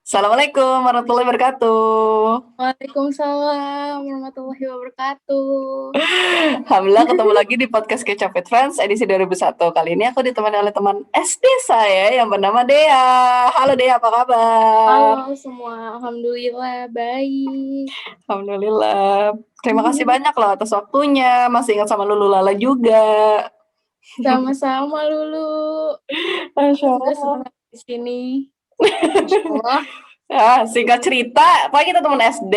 Assalamualaikum warahmatullahi wabarakatuh. Waalaikumsalam warahmatullahi wabarakatuh. Alhamdulillah ketemu lagi di podcast Kecap With Friends edisi 2001. Kali ini aku ditemani oleh teman SD saya yang bernama Dea. Halo Dea, apa kabar? Halo semua, alhamdulillah baik. Alhamdulillah. Terima kasih banyak loh atas waktunya. Masih ingat sama Lulu Lala juga. Sama-sama Lulu. Masya Sudah Allah. senang di sini. Masya Allah. Ya, singkat cerita, pokoknya kita teman SD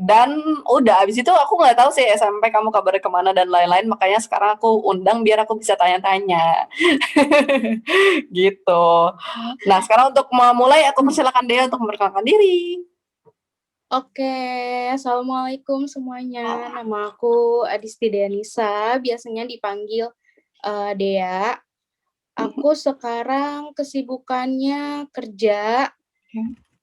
dan udah abis itu aku nggak tahu sih SMP kamu kabarnya kemana dan lain-lain, makanya sekarang aku undang biar aku bisa tanya-tanya. Gitu. Nah, sekarang untuk memulai aku persilakan dia untuk memperkenalkan diri. Oke, assalamualaikum semuanya. Nama aku Adisti Deanisa, biasanya dipanggil Dea. Aku sekarang kesibukannya kerja.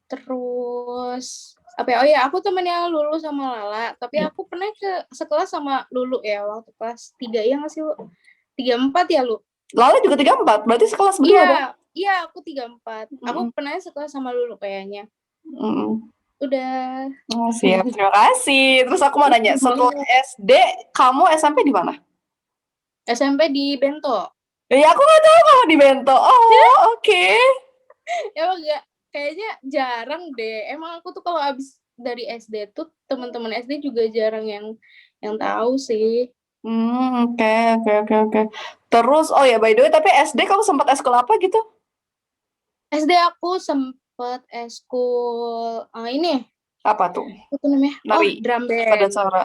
Terus apa ya? Oh ya, aku temennya Lulu sama Lala, tapi aku pernah ke sekelas sama Lulu ya waktu kelas 3 ya nggak sih Lu? 34 ya Lu? Lala juga 34, berarti sekelas berdua dong. Iya, iya aku 34. Aku pernah sekelas sama Lulu kayaknya. Mm-mm. Udah. Oh, siap, terima kasih. Terus aku mau nanya, setelah SD, kamu SMP di mana? SMP di Bento. Ya, aku nggak tahu kamu di Bento. Oh, oke. Emang enggak, kayaknya jarang deh. Emang aku tuh kalau abis dari SD tuh teman-teman SD juga jarang yang tahu sih. Oke, oke, oke, oke. Terus, oh ya, by the way, tapi SD kamu sempat eskul apa gitu? SD aku sempet eskul ini Apa tuh? apa tuh namanya? Oh, Nari, drum paduan band. suara.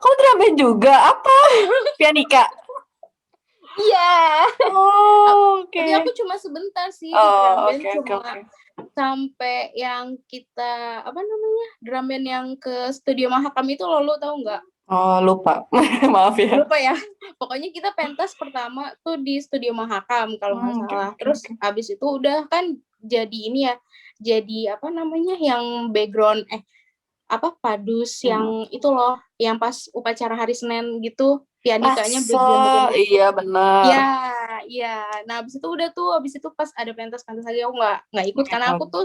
Kamu drum band juga? Apa? Pianika? Iya. Oh, Tapi oke. aku cuma sebentar sih di drum Oh, band, oke, oke, cuma oke. sampai yang kita apa namanya drum band yang ke Studio Mahakam itu lo tahu nggak? Oh, lupa. Maaf ya. Lupa ya. Pokoknya kita pentas pertama tuh di Studio Mahakam kalau nggak Oke, salah. oke, Terus oke. abis itu udah kan jadi ini ya, jadi apa namanya yang background apa padus yang itu loh, yang pas upacara hari Senin gitu, pianikanya bagian-bagian itu. Iya benar. Ya, ya. Nah, abis itu udah tuh, abis itu pas ada pentas-pentas lagi aku nggak ikut karena aku tuh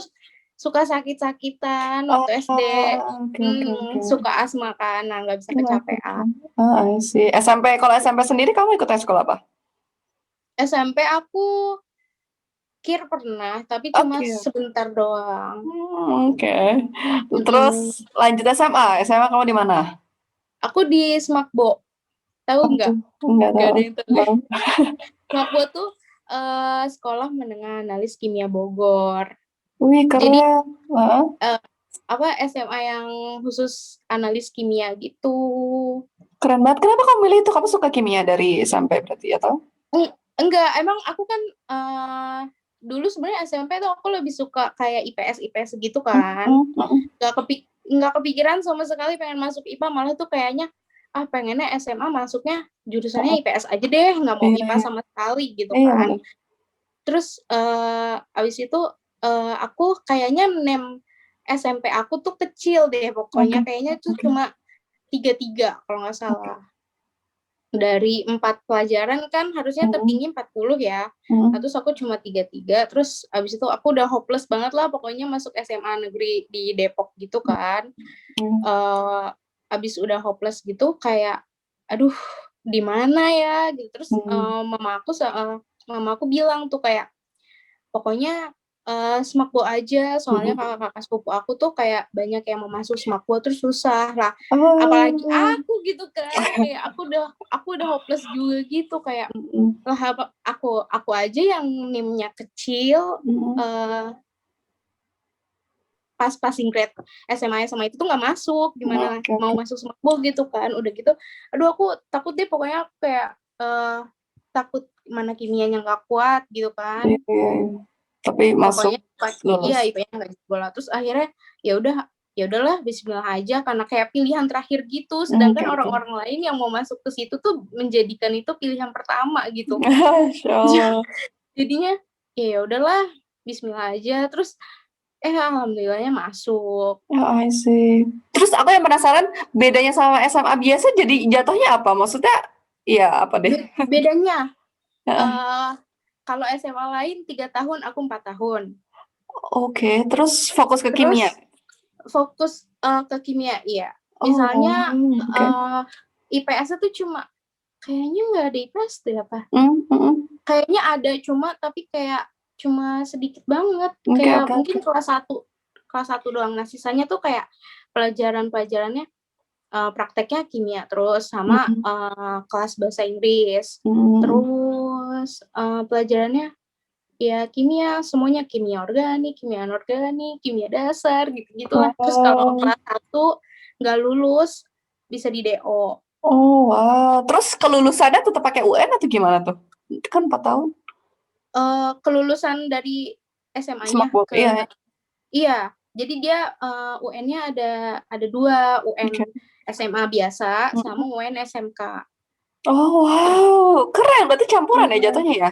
suka sakit-sakitan Oh, waktu SD. oke, oke, oke. Suka asma kan, nah nggak bisa Oke, oke. kecapean. Oh, I see. SMP, kalau SMP sendiri kamu ikut eskul apa? SMP aku kir pernah, tapi cuma Oke. sebentar doang. Oke. Terus Mm-mm. lanjut SMA. SMA kamu di mana? Aku di Smakbo, tahu Apa nggak? tuh? Enggak Nggak tahu. ada yang tahu. Baru. Smakbo tuh sekolah menengah analis kimia Bogor. Wih, Jadi keren. Heeh. apa SMA yang khusus analis kimia gitu. Keren banget. Kenapa kamu milih itu? Kamu suka kimia dari SMP berarti atau? Enggak, emang aku kan dulu sebenarnya SMP tuh aku lebih suka kayak IPS IPS gitu kan. Mm, mm, Nggak kepikiran sama sekali pengen masuk IPA, malah tuh kayaknya pengennya SMA masuknya jurusannya mm. IPS aja deh, nggak mau Iya, IPA iya. sama sekali gitu Iya kan. benar. Terus abis itu aku kayaknya SMP aku tuh kecil deh, Oke. pokoknya kayaknya tuh Oke. cuma 33 kalau nggak Oke. salah. Dari 4 pelajaran kan harusnya Mm, tertinggi 40 ya. Nah, mm, terus aku cuma 33, terus abis itu aku udah hopeless banget lah pokoknya masuk SMA negeri di Depok gitu kan. mm, Uh, abis udah hopeless gitu kayak aduh di mana ya gitu. Terus mm. mama aku bilang tuh kayak pokoknya Smakbo aja, soalnya Mm. kakak-kakak sepupu aku tuh kayak banyak yang mau masuk Smakbo terus susah lah. Apalagi Oh. aku gitu kan, kayak aku udah hopeless juga gitu kayak Mm, lah aku aja yang nimnya kecil mm. eh pas passing grade SMA itu tuh nggak masuk, gimana Oke, mau oke. masuk Smakbo gitu kan, udah gitu aduh aku takut deh pokoknya kayak takut mana kimianya nggak kuat gitu Iya, kan. iya, iya. Tapi masuk Pokoknya lulus. iya IP-nya nggak bola, terus akhirnya ya udahlah Bismillah aja karena kayak pilihan terakhir gitu, Oke, sedangkan oke. orang-orang lain yang mau masuk ke situ tuh menjadikan itu pilihan pertama gitu. Masya Allah. Jadinya ya udahlah Bismillah aja, terus alhamdulillahnya masuk. Oh, I see. Terus aku yang penasaran, bedanya sama SMA biasa jadi jatuhnya apa? Maksudnya, iya apa deh? Bedanya Heeh. kalau SMA lain 3 tahun, aku 4 tahun. Oke, terus fokus ke kimia? Terus fokus ke kimia, iya. Oh, Misalnya oke. IPS itu cuma kayaknya nggak ada IPS deh apa? Kayaknya ada cuma tapi kayak cuma sedikit banget, Oke, kayak oke, oke. mungkin kelas 1 doang. Nah, sisanya tuh kayak pelajarannya prakteknya kimia terus sama Mhm, kelas bahasa Inggris. mhm. Terus pelajarannya ya kimia, semuanya kimia anorganik, kimia dasar gitu-gitulah. Terus kalau Oh. kelas 1 nggak lulus bisa di DO. Oh, wow. Terus kelulusannya tetap pakai UN atau gimana tuh? Itu kan 4 tahun. Kelulusan dari SMA-nya Semakbuk, ke iya. iya, jadi dia UN-nya ada 2, Oke. UN SMA biasa sama Mhm. UN SMK. Oh, Terus wow. Keren, berarti campuran ya mhm, jatuhnya ya?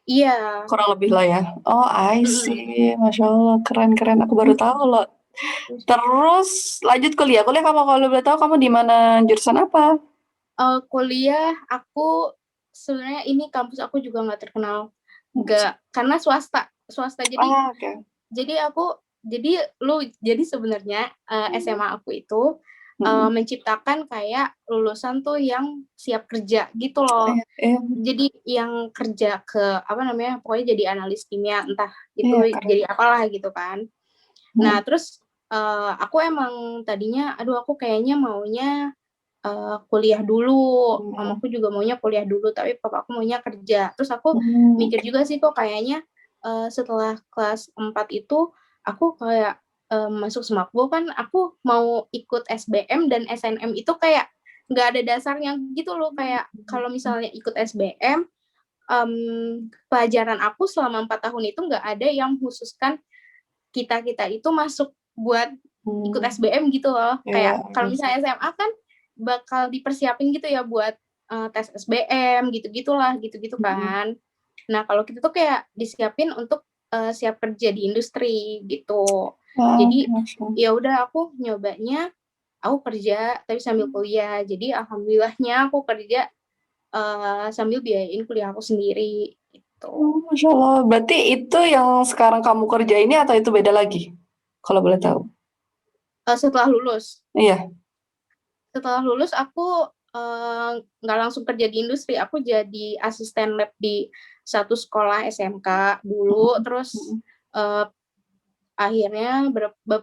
iya, Kurang lebih lah ya. Oh, I mhm, see. Masya Allah, keren keren. Aku baru tahu loh. Terus lanjut kuliah. Kuliah kamu kalau boleh tahu kamu di mana jurusan apa? kuliah aku sebenarnya ini kampus aku juga nggak terkenal, nggak karena swasta swasta Ah, oke. jadi sebenarnya SMA aku itu Mhm. menciptakan kayak lulusan tuh yang siap kerja gitu Iya, loh. iya, Jadi yang kerja ke apa namanya, pokoknya jadi analis kimia, entah itu iya, keren. jadi apalah gitu kan. Nah Mhm. terus, aku emang tadinya, aduh aku kayaknya maunya, kuliah dulu, Mhm. mamaku juga maunya kuliah dulu, tapi papaku maunya kerja. Terus aku mikir Oke. juga sih kok kayaknya, setelah kelas 4 itu aku kayak, masuk Semakbo kan aku mau ikut SBM dan SNM itu kayak nggak ada dasarnya gitu loh, kayak kalau misalnya ikut SBM, pelajaran aku selama 4 tahun itu nggak ada yang khususkan kita-kita itu masuk buat ikut Mmm, SBM gitu loh. iya, Kayak kalau iya sih. misalnya SMA kan bakal dipersiapin gitu ya buat, tes SBM gitu-gitulah, gitu-gitu Mhm. kan. Nah, kalau kita tuh kayak disiapin untuk, siap kerja di industri gitu. Oh, Jadi, Masya Allah. ya udah aku nyobanya, aku kerja tapi sambil kuliah. Jadi alhamdulillahnya aku kerja, sambil biayain kuliah aku sendiri, gitu. Oh, Masya Allah. Berarti itu yang sekarang kamu kerja ini atau itu beda lagi? Kalau boleh tahu? Setelah lulus. Iya. Setelah lulus aku, nggak langsung kerja di industri, aku jadi asisten lab di satu sekolah SMK dulu, Mhm, terus, mhm, eee, akhirnya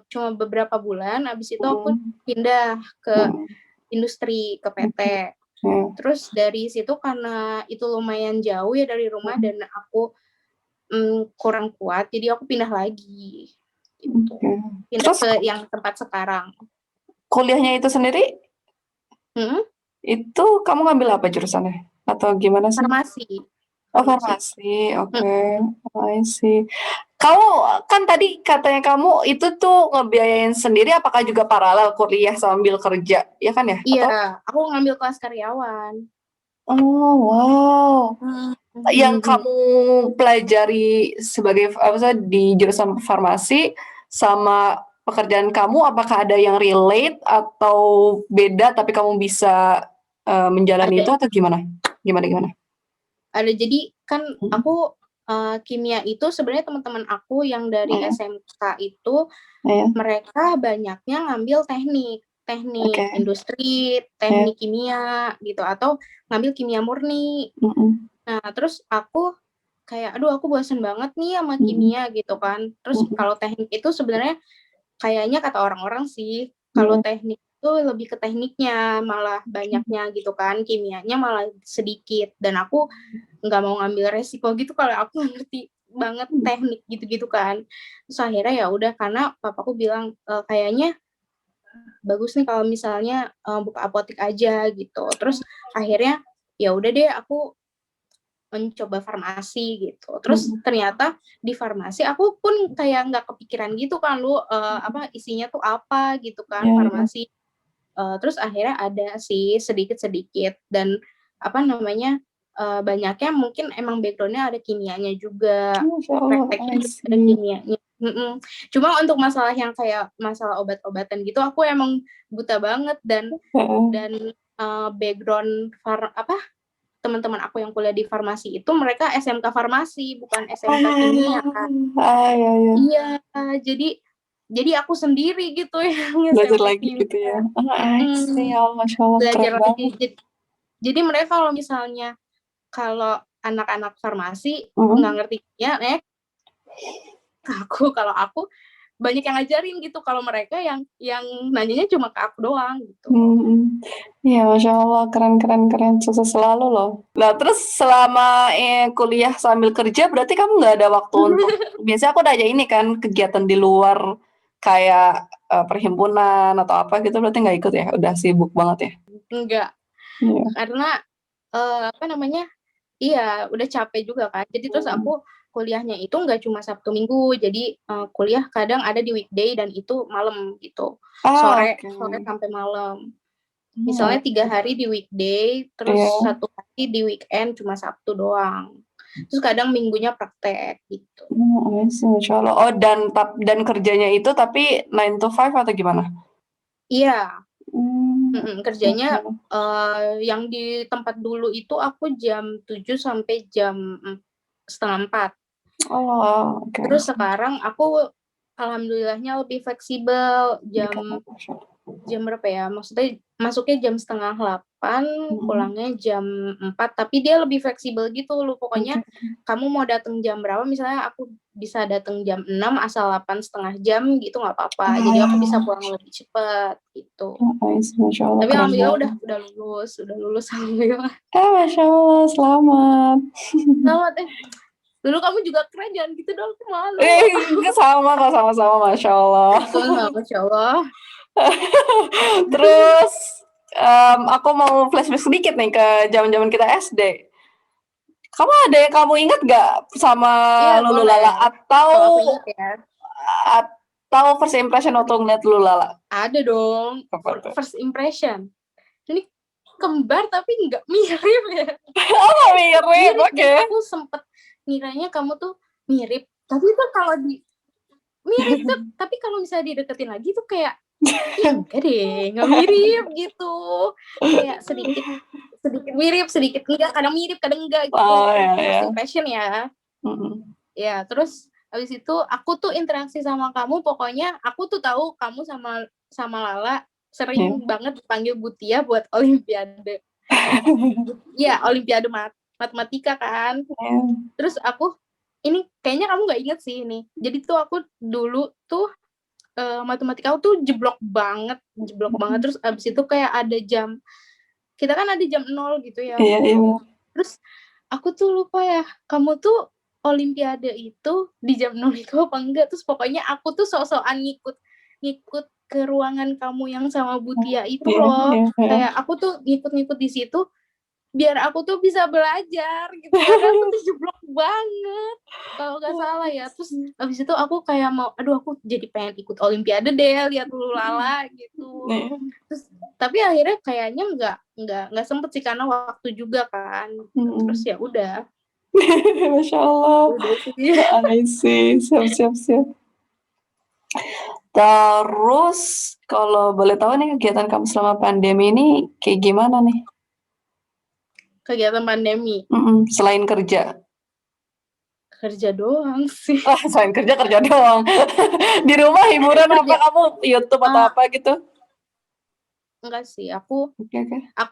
cuma beberapa bulan, habis itu aku mhm, pindah ke mhm. industri, ke PT. Oke, oke. Terus dari situ karena itu lumayan jauh ya dari rumah Mhm, dan aku, kurang kuat, jadi aku pindah lagi, gitu. oke. Pindah Terus ke yang tempat sekarang. kuliahnya itu sendiri, Mhm, itu kamu ngambil apa jurusannya? Atau gimana sih? farmasi Oh, farmasi. farmasi, Mhm, oke. Oh, I see. Kamu kan tadi katanya kamu itu tuh ngebiayain sendiri, apakah juga paralel kuliah sambil kerja, ya kan ya? iya, Atau? aku ngambil kelas karyawan. Oh, wow. Yang Mhm. kamu pelajari sebagai apa sih di jurusan farmasi sama pekerjaan kamu, apakah ada yang relate atau beda tapi kamu bisa menjalani itu Ada atau gimana? Gimana gimana? ada. Jadi kan Mhm, aku, kimia itu sebenarnya teman-teman aku yang dari mhm, SMK itu, iya, mereka banyaknya ngambil teknik, teknik oke, industri, iya, teknik kimia gitu, atau ngambil kimia murni. mhm, Nah, terus aku kayak, "Aduh aku bosen banget nih sama mhm, kimia," gitu kan. Terus mhm, kalau teknik itu sebenarnya kayaknya kata orang-orang sih, kalau iya, teknik itu lebih ke tekniknya, malah banyaknya gitu kan, kimianya malah sedikit, dan aku nggak mau ngambil resiko gitu kalau aku nggak ngerti banget mhm, teknik gitu-gitu kan. Terus akhirnya ya udah karena papaku bilang, "Kayaknya bagus nih kalau misalnya, buka apotek aja," gitu. Terus akhirnya ya udah deh aku mencoba farmasi gitu. Terus mhm, ternyata di farmasi aku pun kayak nggak kepikiran gitu kan lu, apa, isinya tuh apa gitu kan iya, iya. farmasi. Terus akhirnya ada sih sedikit-sedikit dan apa namanya, banyaknya mungkin emang background-nya ada kimianya juga, Masya Allah, prakteknya I juga ada see. kimianya, mhm. Cuma untuk masalah yang kayak masalah obat-obatan gitu aku emang buta banget dan Heeh, dan, background apa teman-teman aku yang kuliah di farmasi itu mereka SMK farmasi bukan SMK kimia kan. Iya, iya. Iya, jadi aku sendiri gitu yang Belajar SMK lagi kimia. gitu ya. I see. Mm, Oh, Masya Allah, belajar keren lagi. banget. Jadi mereka kalau misalnya kalau anak-anak farmasi nggak ngerti kimia, kalau aku banyak yang ngajarin gitu. Kalau mereka yang nanyanya cuma ke aku doang gitu. Iya, Masya Allah, keren. Sukses selalu loh. Nah, terus selama kuliah sambil kerja, berarti kamu nggak ada waktu untuk, biasanya aku nanya ini kan, kegiatan di luar, kayak perhimpunan atau apa gitu, berarti nggak ikut ya? Udah sibuk banget ya? Enggak, Iya. karena apa namanya? Iya, udah capek juga kan. Jadi terus aku kuliahnya itu nggak cuma Sabtu Minggu, jadi kuliah kadang ada di weekday dan itu malam gitu, sore Oke. sampai malam. Hmm, Misalnya 3 hari di weekday, terus iya. 1 hari di weekend cuma Sabtu doang. Terus kadang minggunya praktek gitu. I see, Masya Allah. Oh, dan kerjanya itu tapi 9 to 5 atau gimana? Iya, Hmm, kerjanya oke. yang di tempat dulu itu aku jam 7 sampai jam setengah 4. Oh, oke. Terus sekarang aku alhamdulillahnya lebih fleksibel jam Masya Allah. berapa ya? Maksudnya masuknya jam setengah 8, Hmm, pulangnya jam 4, tapi dia lebih fleksibel gitu loh. Pokoknya oke. kamu mau datang jam berapa, misalnya aku bisa datang jam 6 asal 8 setengah jam gitu nggak apa-apa. Jadi aku bisa pulang lebih cepat gitu. I see, Masya Allah, Tapi keren alhamdulillah banget. udah lulus alhamdulillah. Masya Allah, selamat. Selamat dulu kamu juga keren, jangan gitu dong, aku malu. Sama kok, sama-sama, Masya Allah. Masya Allah. Terus, aku mau flashback sedikit nih ke zaman-zaman kita SD. Kamu ada yang kamu ingat gak sama Iya Lulu Lala? boleh, Atau kalau aku ingat ya. first impression waktu ngeliat Lulu Lala? Ada dong, Apa tuh? first impression. Ini kembar tapi nggak mirip ya. Oh, mirip, Mirip oke. dan aku sempet ngiranya kamu tuh mirip. Tapi tuh kalau mirip tuh, tapi kalau misalnya dideketin lagi tuh kayak, enggak deh, nggak mirip gitu. Kayak sedikit mirip, sedikit enggak, kadang mirip, kadang enggak gitu. Oh, Itu ya, first ya. impression ya. Ya, terus habis itu aku tuh interaksi sama kamu, pokoknya aku tuh tahu kamu sama Lala Ya. sering banget dipanggil Butia buat olimpiade. Iya, olimpiade matematika kan. Terus aku ini kayaknya kamu nggak inget sih ini. Jadi tuh aku dulu tuh matematika aku tuh jeblok banget. Terus abis itu kayak ada jam, kita kan ada jam 0 gitu ya. Iya, iya. Terus aku tuh lupa ya, kamu tuh olimpiade itu di jam 0 itu apa enggak. Terus pokoknya aku tuh sok-sokan ngikut ke ruangan kamu yang sama Butia itu Iya, loh. iya, iya. Kayak aku tuh ngikut-ngikut di situ biar aku tuh bisa belajar gitu. Padahal aku tuh jeblok banget kalau nggak salah ya. Terus abis itu aku kayak mau, aduh aku jadi pengen ikut olimpiade deh, lihat Lulu Lala gitu. Iya. Terus tapi akhirnya kayaknya nggak sempet sih karena waktu juga kan. Terus ya udah Masya Allah. sih. I see. Siap. Terus, kalau boleh tahu nih kegiatan kamu selama pandemi ini kayak gimana nih? Kegiatan pandemi Selain kerja. kerja doang sih. Selain kerja doang. Di rumah hiburan apa Kerja kamu? YouTube atau apa gitu? enggak sih, aku Oke.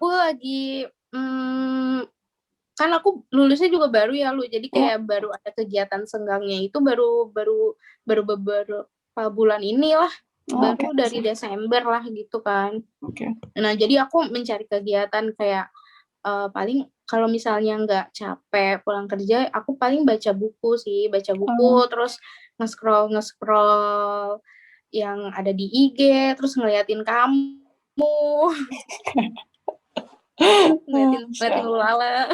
lagi kan aku lulusnya juga baru ya lu, jadi Ya. kayak baru ada kegiatan senggangnya itu baru beberapa bulan inilah, Oke. baru dari Desember lah gitu kan. Oke. Nah jadi aku mencari kegiatan kayak paling kalau misalnya nggak capek pulang kerja, aku paling baca buku sih, terus nge-scroll yang ada di IG, terus ngeliatin kamu, ngeliatin Lala.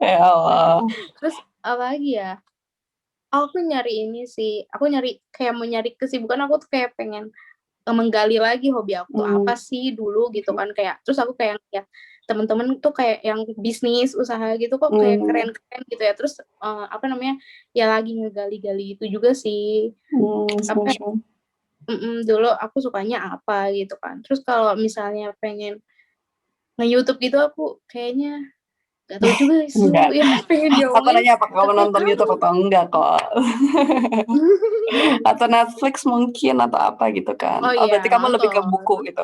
Ya Allah. Terus apa lagi ya? Aku nyari ini sih, aku kayak mau nyari kesibukan, aku tuh kayak pengen menggali lagi hobi aku tuh apa sih dulu gitu kan. Kayak terus aku kayak lihat temen-temen tuh kayak yang bisnis usaha gitu kok kayak keren-keren gitu ya. Terus apa namanya ya lagi ngegali-gali itu juga sih. Apa dulu aku sukanya apa gitu kan. Terus kalau misalnya pengen nge-YouTube gitu, aku kayaknya Gak tahu juga sih Enggak. yang pengen Aku diomongin nanya apakah kamu kakak nonton YouTube kamu. atau enggak kok. Atau Netflix mungkin atau apa gitu kan. Oh Oh iya, berarti kamu lebih ke nonton. buku gitu?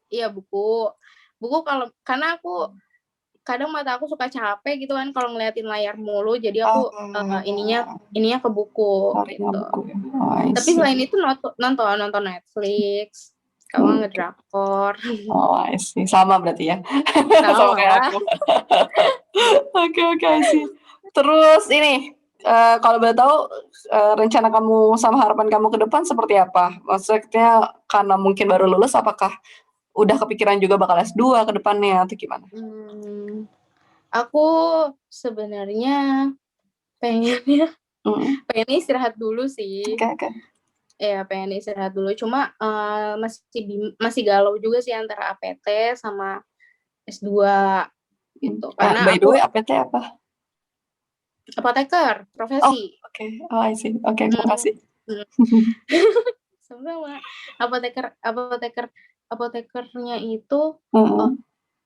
Iya buku. Buku kalau karena aku kadang mata aku suka capek gitu kan kalau ngeliatin layar mulu, jadi aku Oh, ininya ke buku larinya gitu. buku ya. Oh, I Tapi see. selain itu nonton Netflix, kalau Oke. ngedrakor. Oh, I see. Sama berarti ya. Sama Sama kayak lah. aku. Oke, oke, I see. Terus ini, kalau boleh tahu, rencana kamu sama harapan kamu ke depan seperti apa? Maksudnya karena mungkin baru lulus, apakah udah kepikiran juga bakal S2 ke depannya atau gimana? Aku sebenarnya pengennya Mhm. istirahat dulu sih. Oke, oke. Ya pengen istirahat dulu. Cuma masih galau juga sih antara APT sama S2 gitu. Karena By the aku way, APT apa? apoteker Oh, profesi. oke. Oh, I see. Oke, makasih. Mm. Sama apotekernya itu Heeh.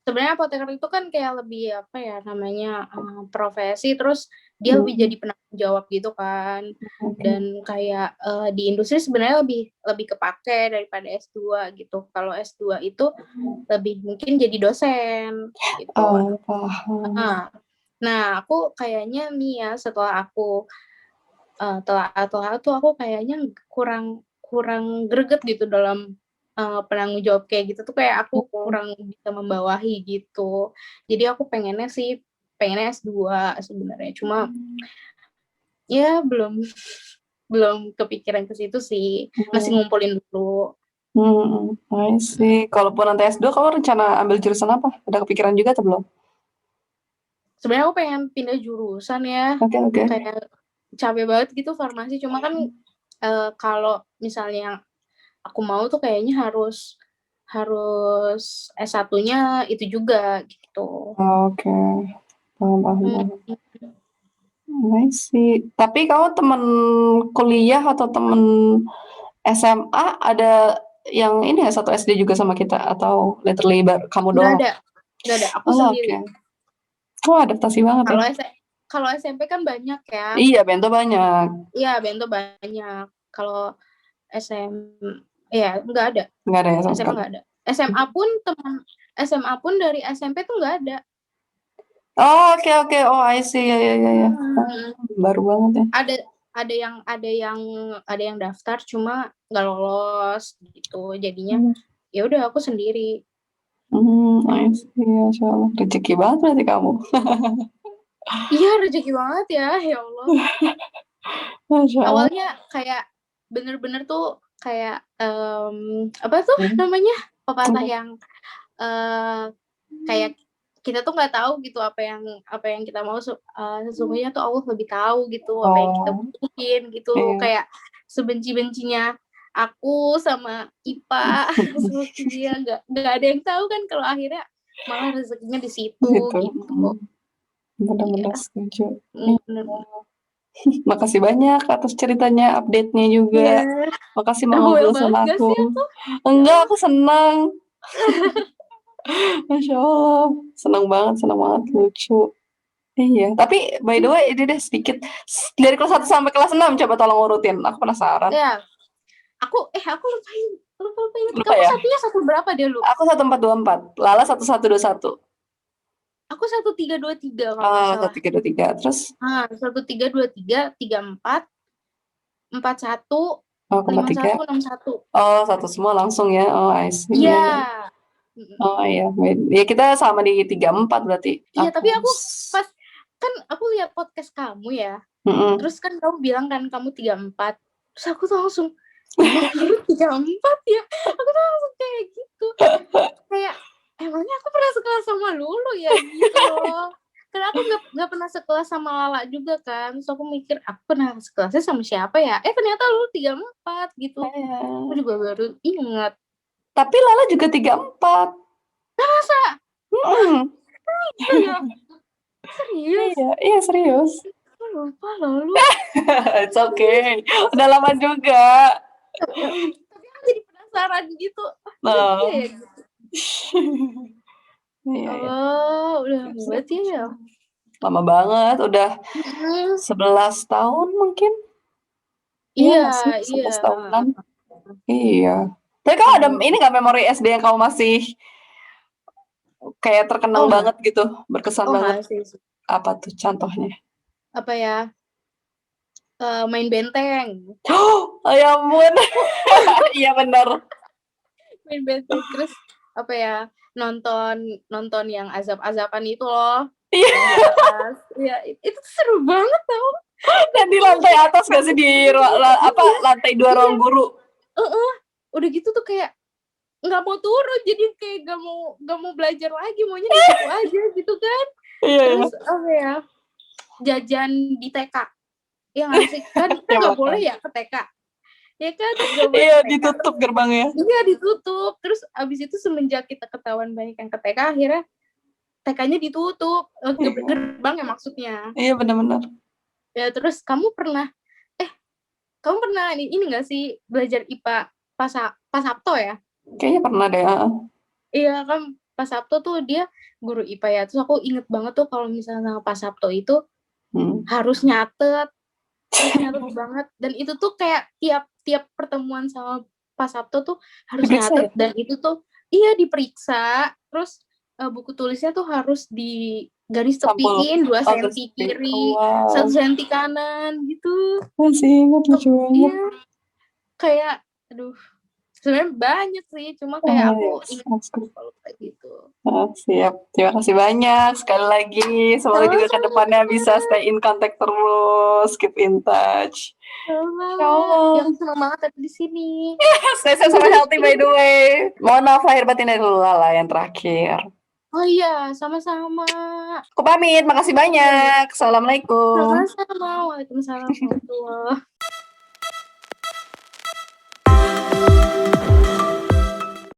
sebenarnya apoteker itu kan kayak lebih apa ya namanya profesi, terus dia lebih Mhm. jadi penanggung jawab gitu kan, Oke. dan kayak di industri sebenarnya lebih kepake daripada S2 gitu. Kalau S2 itu lebih mungkin jadi dosen gitu. Oh, paham. Nah aku kayaknya nih ya setelah aku telah tuh aku kayaknya kurang greget gitu dalam penanggung jawab kayak gitu tuh, kayak aku Mhm. kurang bisa membawahi gitu. Jadi aku pengennya S2 sebenarnya, cuma ya belum kepikiran ke situ sih, masih Mhm. ngumpulin dulu. Mhm, I see. Kalaupun nanti S2 kamu rencana ambil jurusan apa? Udah kepikiran juga atau belum? Sebenarnya aku pengen pindah jurusan ya, Oke, oke. kayak capek banget gitu farmasi, cuma kan kalau misalnya aku mau tuh kayaknya harus S1-nya itu juga gitu. Oke, paham, paham, Mhm. paham. I see. Tapi kamu temen kuliah atau temen SMA ada yang ini ya satu SD juga sama kita atau literally kamu Nggak doang? ada, nggak ada, aku Oh, oke. sendiri. Oh, adaptasi banget ya. Kalau kalau SMP kan banyak ya. Iya, bento banyak. Iya, bento banyak. Kalau SM ya nggak ada. Nggak ada ya sama SMA sekali. nggak ada. SMA pun dari SMP tuh nggak ada. Oh, oke, oke. Oh, I see. Ya, ya, ya, ya. Hmm. Baru banget ya. Ada yang daftar cuma nggak lolos gitu. Jadinya ya udah aku sendiri. I see. Masya Allah. Rezeki banget berarti kamu. Iya, rezeki banget ya Allah. Masya Allah. Awalnya kayak bener-bener tuh kayak apa tuh namanya, pepatah yang kayak kita tuh nggak tahu gitu apa yang kita mau, sesungguhnya tuh Allah lebih tahu gitu apa yang kita Oh, butuhin gitu. iya. Kayak sebenci-bencinya aku sama IPA sama dia nggak ada yang tahu kan kalau akhirnya malah rezekinya di situ Gitu. gitu. Benar-benar Iya, setuju. bener. Makasih banyak atas ceritanya, update-nya juga. Iya, Makasih mau terbawel ngobrol banget sama gak aku. sih aku? Ya Enggak, Allah. aku senang. Masya Allah. Senang banget, lucu. Iya, tapi by the way, ini deh sedikit. Dari kelas 1 sampai kelas 6, coba tolong urutin. Aku penasaran. Ya, aku lupa ingat. Lupa Kamu ya? satunya satu berapa deh lu? Aku 1424, Lala 1121. Aku 1323 kalau nggak Oh, salah. 1323. Terus? 1323, 34, 41, Oh, keempat tiga. 51, 61. Oh, satu semua langsung ya. Oh, I see. Iya. Iya, iya. Oh iya, ya kita sama di 34 berarti. Iya, tapi Aku aku pas kan aku lihat podcast kamu ya. mm-mm. Terus kan kamu bilang kan kamu 34. Terus aku tuh langsung, emang aku 34 ya? Aku tuh langsung kayak gitu. Kayak emangnya aku pernah sekelas sama Lulu ya gitu loh. Karena aku nggak pernah sekelas sama Lala juga kan. Terus aku mikir aku pernah sekelasnya sama siapa ya? Ternyata Lulu 34 gitu. Aku juga baru ingat. Tapi Lala juga 34. Masa? Wah, Mm-mm. itu ya. Serius? Iya, iya serius. Aku lupa Lulu. It's okay. Udah lama juga. Tapi aku jadi penasaran gitu. Masa iya Nah. ya gitu. Iya, iya. Oh, udah Siap, siap. berarti ya. Lama banget, udah Mm, 11 tahun mungkin. Iya Iya, nggak sih? iya. 11 tahunan. Iya. Tapi kamu ada Aduh. ini nggak memori SD yang kamu masih kayak terkenang Oh enggak, banget gitu, berkesan oh banget? enggak sih. Apa tuh contohnya? Apa ya? Main benteng. Oh ya ampun. Iya benar. Main benteng terus apa ya? Nonton nonton yang azab-azaban itu loh, Iya, yang di atas. Ya, itu tuh seru banget tau. yang di lantai atas gak sih di apa Iya, lantai 2 iya. ruang guru? Udah gitu tuh kayak nggak mau turun, jadi kayak gak mau belajar lagi, maunya di situ aja gitu kan. Iya, iya. Terus apa ya? Jajan di TK. Ya nggak sih? Kan kita Ya nggak boleh makanya. ya ke TK. Ya kan nggak boleh Iya ke TK. ditutup gerbangnya. Iya ditutup. Terus abis itu semenjak kita ketahuan banyak yang ke TK, akhirnya TK-nya ditutup. Iya, Gerbangnya maksudnya. iya benar-benar. Ya terus kamu pernah ini nggak sih belajar IPA pas Sabto ya? Kayaknya pernah deh. Iya kan pas Sabto tuh dia guru IPA ya. Terus aku inget banget tuh kalau misalnya pas Sabto itu Hmm. harus nyatet banget, dan itu tuh kayak tiap pertemuan sama Pak Sabto tuh harus Diperiksa nyatet, ya? dan itu tuh iya diperiksa, terus buku tulisnya tuh harus di garis Sampul. tepiin 2 Oh, senti pasti. kiri, Wow. 1 senti kanan gitu. Masih ingat lucu banget. Iya, kayak aduh, sebenarnya banyak sih, cuma kayak Oh, aku yes. ingat That's good. kalau kayak gitu. Siap. Terima kasih banyak sekali lagi. Semoga juga ke Sama-sama, depannya bisa stay in contact terus, keep in touch. Insya yang Allah. senang banget ada di sini. Stay safe sama healthy by the way. Mohon maaf lahir batin dari Lala yang terakhir. Oh iya, sama-sama. Aku pamit, makasih banyak. Assalamualaikum. Sama-sama. Waalaikumsalam warahmatullahi wabarakatuh.